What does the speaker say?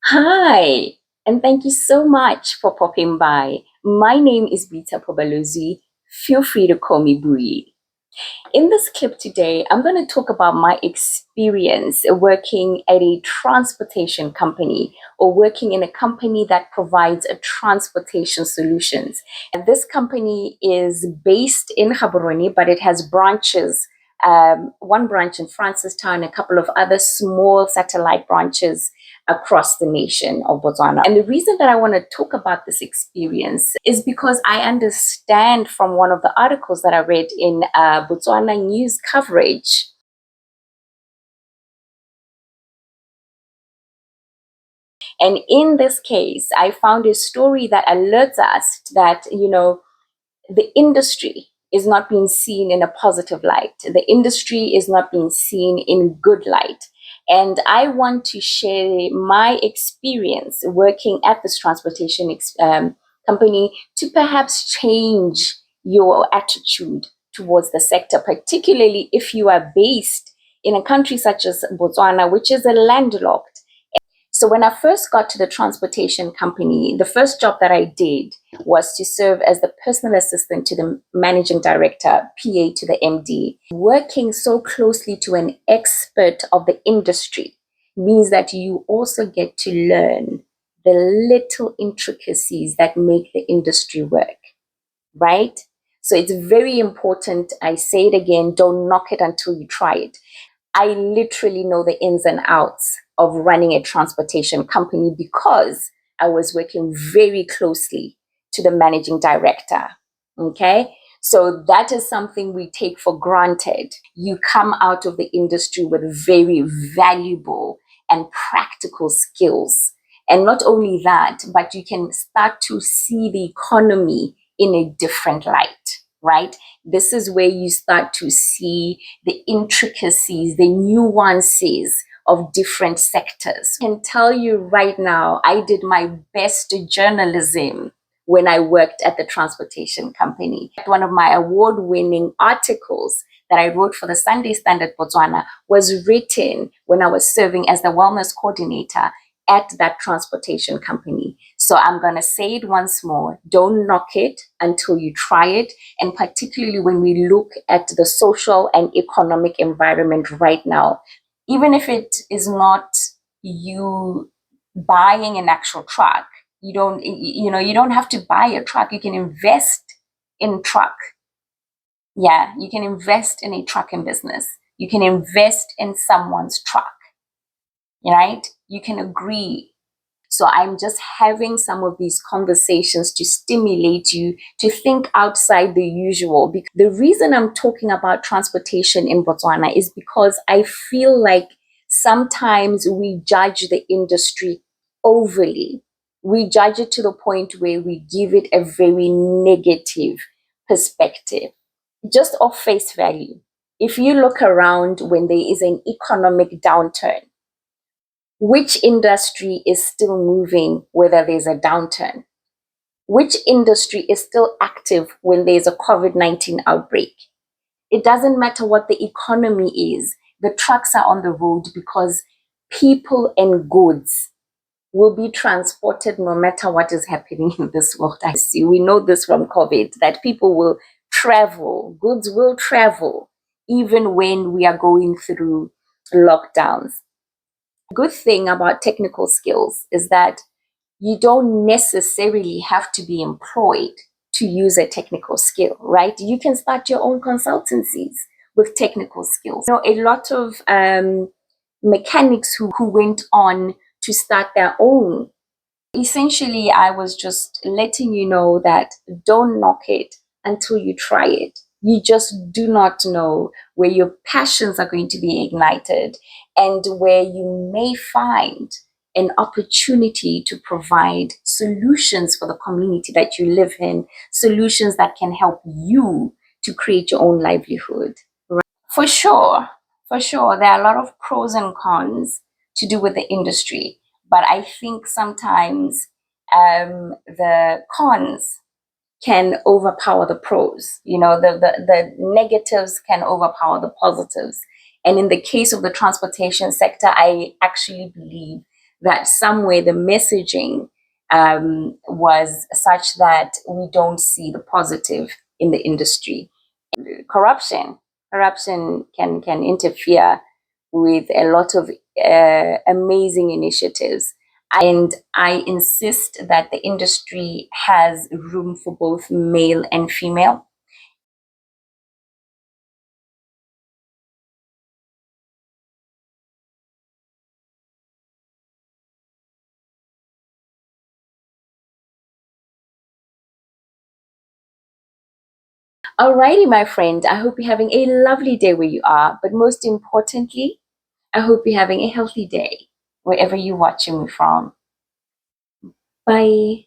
Hi, and thank you so much for popping by. My name is Bita Pobalozi. Feel free to call me Bree. In this clip today, I'm going to talk about my experience working at a transportation company or working in a company that provides a transportation solutions. And this company is based in Gaborone, but it has branches. One branch in Francistown, a couple of other small satellite branches across the nation of Botswana. And the reason that I want to talk about this experience is because I understand from one of the articles that I read in Botswana news coverage. And in this case, I found a story that alerts us that, the industry is not being seen in a positive light. The industry is not being seen in good light. And I want to share my experience working at this transportation company to perhaps change your attitude towards the sector, particularly if you are based in a country such as Botswana, which is a landlocked. So when I first got to the transportation company, the first job that I did was to serve as the personal assistant to the managing director, PA to the MD. Working so closely to an expert of the industry means that you also get to learn the little intricacies that make the industry work, right? So it's very important. I say it again, don't knock it until you try it. I literally know the ins and outs of running a transportation company because I was working very closely to the managing director. Okay. So that is something we take for granted. You come out of the industry with very valuable and practical skills. And not only that, but you can start to see the economy in a different light, right? This is where you start to see the intricacies, the nuances of different sectors. I can tell you right now, I did my best journalism when I worked at the transportation company. One of my award winning articles that I wrote for the Sunday Standard Botswana was written when I was serving as the wellness coordinator at that transportation company. So I'm going to say it once more. Don't knock it until you try it. And particularly when we look at the social and economic environment right now, even if it is not you buying an actual truck, you don't have to buy a truck. You can invest in truck. Yeah, you can invest in a trucking business. You can invest in someone's truck, right? You can agree. So I'm just having some of these conversations to stimulate you to think outside the usual. The reason I'm talking about transportation in Botswana is because I feel like sometimes we judge the industry overly. We judge it to the point where we give it a very negative perspective, just off face value. If you look around when there is an economic downturn, which industry is still moving whether there's a downturn? Which industry is still active when there's a COVID-19 outbreak? It doesn't matter what the economy is, the trucks are on the road because people and goods will be transported no matter what is happening in this world. I see. We know this from COVID that people will travel, goods will travel, even when we are going through lockdowns. Good thing about technical skills is that you don't necessarily have to be employed to use a technical skill, right? You can start your own consultancies with technical skills. A lot of mechanics who went on to start their own. Essentially, I was just letting you know that don't knock it until you try it. You just do not know where your passions are going to be ignited and where you may find an opportunity to provide solutions for the community that you live in, solutions that can help you to create your own livelihood. For sure, for sure, there are a lot of pros and cons to do with the industry, but I think sometimes the cons can overpower the pros. The negatives can overpower the positives. And in the case of the transportation sector, I actually believe that somewhere the messaging was such that we don't see the positive in the industry. Corruption, corruption can interfere with a lot of amazing initiatives. And I insist that the industry has room for both male and female. Alrighty, my friend, I hope you're having a lovely day where you are. But most importantly, I hope you're having a healthy day wherever you're watching me from. Bye.